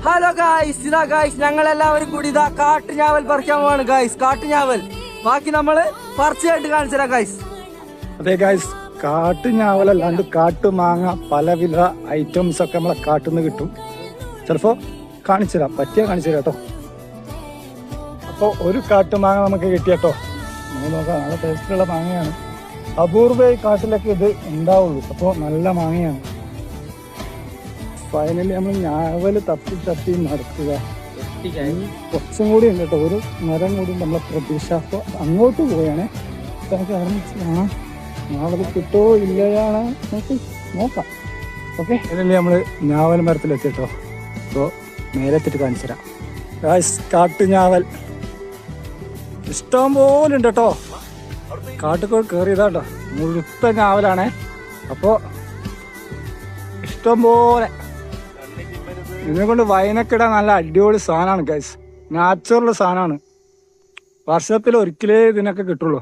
Hello guys, ഇതാ guys ഞങ്ങളെല്ലാവരും കൂടി ഇതാ കാട്ടുഞാവൽ പറിക്കാൻ പോവാണ് ഗായ്സ്. കാട്ടുഞാവൽ ബാക്കി നമ്മള് പറിച്ചായിട്ട് കാണിച്ചു തരാം ഗായ്സ്. അതെ ഗായ്സ്, കാട്ടുഞാവലല്ലാണ്ട് കാട്ടുമാങ്ങ പലവിധ ഐറ്റംസ് ഒക്കെ നമ്മളെ കാട്ടുനിന്ന് കിട്ടും. ചിലപ്പോ കാണിച്ചു തരാം, പറ്റിയാ കാണിച്ചു തരാം കേട്ടോ. അപ്പോൾ ഒരു കാട്ടുമാങ്ങ നമുക്ക് കിട്ടിയട്ടോ. നമുക്ക് നോക്കാം, നല്ല ടേസ്റ്റുള്ള മാങ്ങയാണ്. അപൂർവ കാട്ടിലൊക്കെ ഇത് ഉണ്ടാവുള്ളൂ. അപ്പോൾ നല്ല മാങ്ങയാണ്. ഫൈനലി നമ്മൾ ഞാവല് തപ്പി നടക്കുക. കുറച്ചും കൂടി ഉണ്ട് കേട്ടോ, ഒരു മരം കൂടി നമ്മളെ പ്രതീക്ഷ. അപ്പോൾ അങ്ങോട്ട് പോവുകയാണേ. നമുക്ക് കാണാം ഞാവൽ കിട്ടോ ഇല്ലയാണ് നമുക്ക് നോക്കാം. ഓക്കെ, ഫൈനലി നമ്മൾ ഞാവൽ മരത്തിലെത്തിട്ടോ. അപ്പോൾ നേരെത്തിട്ട് കാണിച്ചു തരാം ഗായ്സ്. കാട്ടുഞാവൽ ഇഷ്ടം പോലെ ഉണ്ട് കേട്ടോ. കാട്ടുകോൾ കയറിയതാട്ടോ, മുഴുത്ത ഞാവലാണേ. അപ്പോൾ ഇഷ്ടം പോലെ ഇതിനെ കൊണ്ട് വൈനക്കിടാൻ നല്ല അടിപൊളി സാധനമാണ് ഗൈസ്. നാച്ചുറൽ സാധനമാണ്. വർഷത്തിൽ ഒരിക്കലേ ഇതിനൊക്കെ കിട്ടുള്ളൂ.